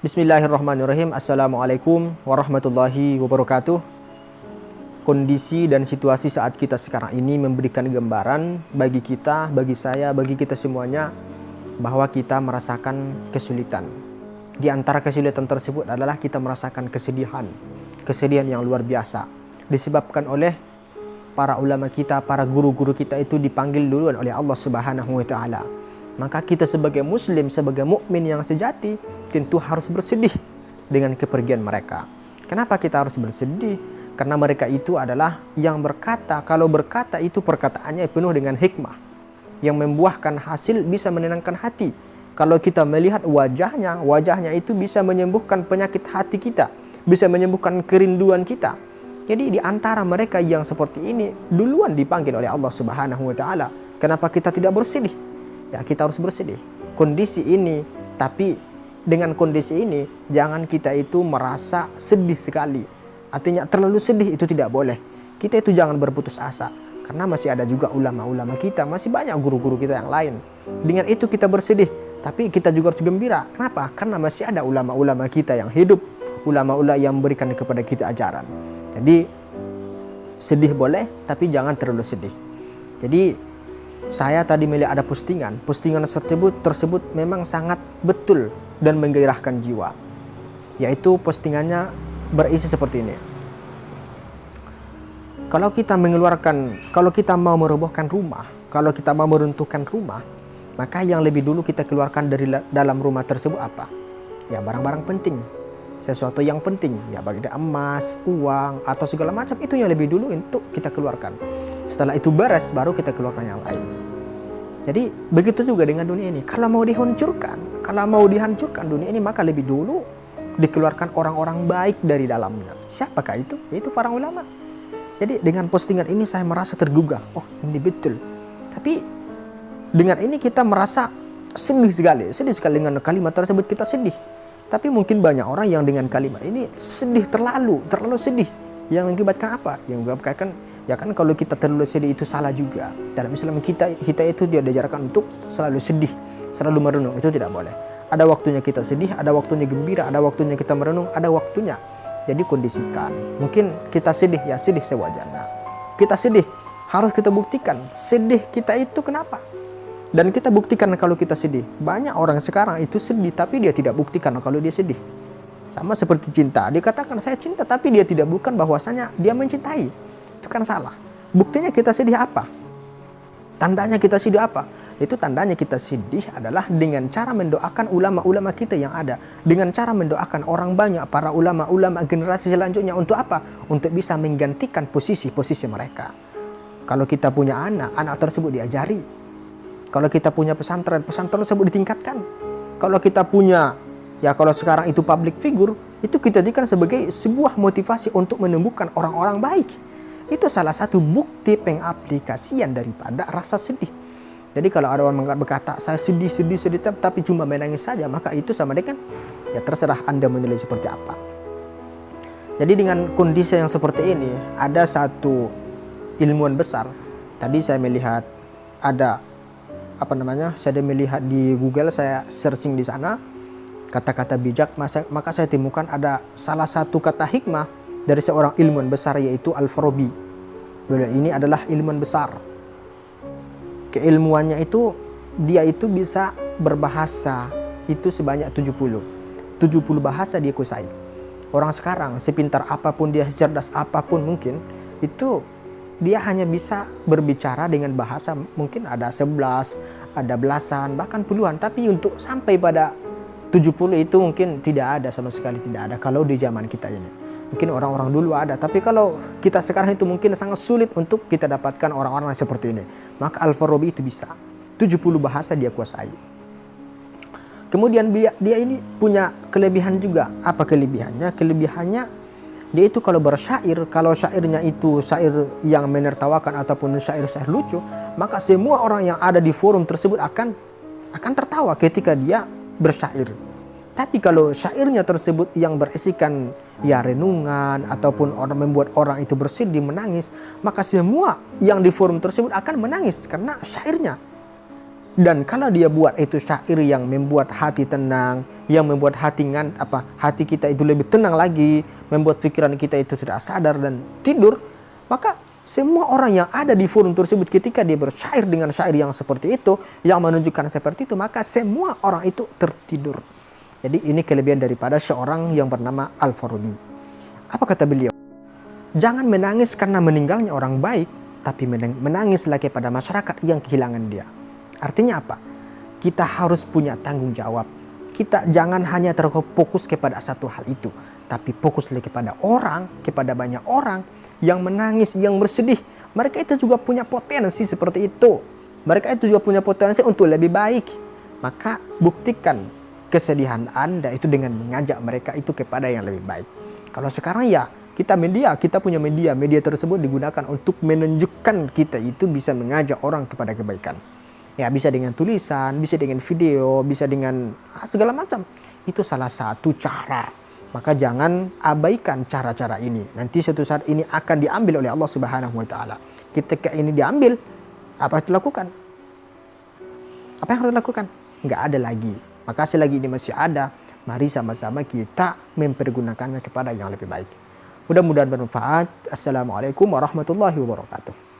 Bismillahirrahmanirrahim. Assalamualaikum warahmatullahi wabarakatuh. Kondisi dan situasi saat kita sekarang ini memberikan gambaran bagi kita, bagi saya, bagi kita semuanya bahwa kita merasakan kesulitan. Di antara kesulitan tersebut adalah kita merasakan kesedihan. Kesedihan yang luar biasa disebabkan oleh para ulama kita, para guru-guru kita itu dipanggil duluan oleh Allah Subhanahu wa taala. Maka kita sebagai muslim, sebagai mukmin yang sejati tentu harus bersedih dengan kepergian mereka. Kenapa kita harus bersedih? Karena mereka itu adalah yang berkata, kalau berkata itu perkataannya penuh dengan hikmah yang membuahkan hasil bisa menenangkan hati. Kalau kita melihat wajahnya itu bisa menyembuhkan penyakit hati kita, bisa menyembuhkan kerinduan kita. Jadi di antara mereka yang seperti ini duluan dipanggil oleh Allah Subhanahu wa taala. Kenapa kita tidak bersedih? Ya, kita harus bersedih. Kondisi ini, tapi dengan kondisi ini jangan kita itu merasa sedih sekali. Artinya terlalu sedih itu tidak boleh. Kita itu jangan berputus asa, karena masih ada juga ulama-ulama kita, masih banyak guru-guru kita yang lain. Dengan itu kita bersedih, tapi kita juga harus gembira. Kenapa? Karena masih ada ulama-ulama kita yang hidup, ulama-ulama yang memberikan kepada kita ajaran. Jadi sedih boleh, tapi jangan terlalu sedih. Jadi saya tadi melihat ada postingan tersebut memang sangat betul dan menggairahkan jiwa. Yaitu postingannya berisi seperti ini. Kalau kita mau merobohkan rumah, kalau kita mau meruntuhkan rumah, maka yang lebih dulu kita keluarkan dari dalam rumah tersebut apa? Ya, barang-barang penting. Sesuatu yang penting, ya baik emas, uang, atau segala macam, itu yang lebih dulu untuk kita keluarkan. Setelah itu beres, baru kita keluarkan yang lain. Jadi begitu juga dengan dunia ini. Kalau mau dihancurkan dunia ini, maka lebih dulu dikeluarkan orang-orang baik dari dalamnya. Siapakah itu? Yaitu para ulama. Jadi dengan postingan ini saya merasa tergugah. Oh, ini betul. Tapi dengan ini kita merasa sedih sekali dengan kalimat tersebut, kita sedih. Tapi mungkin banyak orang yang dengan kalimat ini sedih terlalu sedih. Yang mengakibatkan apa? Yang mengakibatkan, ya kan, kalau kita terlalu sedih itu salah juga. Dalam Islam kita itu dia diajarkan untuk selalu sedih, selalu merenung. Itu tidak boleh. Ada waktunya kita sedih, ada waktunya gembira, ada waktunya kita merenung, ada waktunya. Jadi kondisikan. Mungkin kita sedih, ya sedih sewajarnya. Kita sedih, harus kita buktikan sedih kita itu kenapa. Dan kita buktikan kalau kita sedih. Banyak orang sekarang itu sedih tapi dia tidak buktikan kalau dia sedih. Sama seperti cinta. Dia katakan saya cinta tapi dia tidak bukan bahwasanya dia mencintai. Itu kan salah. Buktinya kita sedih apa? Tandanya kita sedih apa? Itu tandanya kita sedih adalah dengan cara mendoakan ulama-ulama kita yang ada. Dengan cara mendoakan orang banyak, para ulama-ulama generasi selanjutnya. Untuk apa? Untuk bisa menggantikan posisi-posisi mereka. Kalau kita punya anak tersebut diajari. Kalau kita punya pesantren tersebut ditingkatkan. Kalau kita punya, ya kalau sekarang itu public figure, itu kita jadikan sebagai sebuah motivasi untuk menumbuhkan orang-orang baik. Itu salah satu bukti pengaplikasian daripada rasa sedih. Jadi kalau ada orang berkata, saya sedih, tapi cuma menangis saja, maka itu sama dengan, ya terserah Anda menilai seperti apa. Jadi dengan kondisi yang seperti ini, ada satu ilmuwan besar. Tadi saya melihat ada, saya melihat di Google, saya searching di sana, kata-kata bijak, maka saya temukan ada salah satu kata hikmah dari seorang ilmuwan besar, yaitu Al-Farabi. Beliau ini adalah ilmuwan besar. Keilmuannya itu, dia itu bisa berbahasa itu sebanyak 70 bahasa dia kuasai. Orang sekarang sepintar apapun dia, cerdas apapun mungkin, itu dia hanya bisa berbicara dengan bahasa mungkin ada 11, ada belasan, bahkan puluhan. Tapi untuk sampai pada 70 itu mungkin tidak ada, sama sekali tidak ada kalau di zaman kita ini. Mungkin orang-orang dulu ada, tapi kalau kita sekarang itu mungkin sangat sulit untuk kita dapatkan orang-orang seperti ini. Maka Al-Farabi itu bisa 70 bahasa dia kuasai. Kemudian dia ini punya kelebihan juga. Apa kelebihannya? Kelebihannya dia itu kalau bersyair, kalau syairnya itu syair yang menertawakan ataupun syair-syair lucu, maka semua orang yang ada di forum tersebut akan tertawa ketika dia bersyair. Tapi kalau syairnya tersebut yang berisikan ya renungan ataupun membuat orang itu bersedih, menangis, maka semua yang di forum tersebut akan menangis karena syairnya. Dan kalau dia buat itu syair yang membuat hati tenang, yang membuat hati kita itu lebih tenang lagi, membuat pikiran kita itu tidak sadar dan tidur, maka semua orang yang ada di forum tersebut ketika dia bersyair dengan syair yang seperti itu, yang menunjukkan seperti itu, maka semua orang itu tertidur. Jadi ini kelebihan daripada seorang yang bernama Al-Farabi. Apa kata beliau? Jangan menangis karena meninggalnya orang baik, tapi menangislah kepada masyarakat yang kehilangan dia. Artinya apa? Kita harus punya tanggung jawab. Kita jangan hanya terfokus kepada satu hal itu, tapi fokuslah kepada banyak orang yang menangis, yang bersedih. Mereka itu juga punya potensi seperti itu. Mereka itu juga punya potensi untuk lebih baik. Maka buktikan kesedihan Anda itu dengan mengajak mereka itu kepada yang lebih baik. Kalau sekarang ya kita punya media tersebut digunakan untuk menunjukkan kita itu bisa mengajak orang kepada kebaikan. Ya, bisa dengan tulisan, bisa dengan video, bisa dengan segala macam. Itu salah satu cara. Maka jangan abaikan cara-cara ini. Nanti suatu saat ini akan diambil oleh Allah Subhanahu wa taala. Ketika ini diambil, apa yang dilakukan? Apa yang harus dilakukan? Enggak ada lagi. Maka selagi ini masih ada, mari sama-sama kita mempergunakannya kepada yang lebih baik. Mudah-mudahan bermanfaat. Assalamualaikum warahmatullahi wabarakatuh.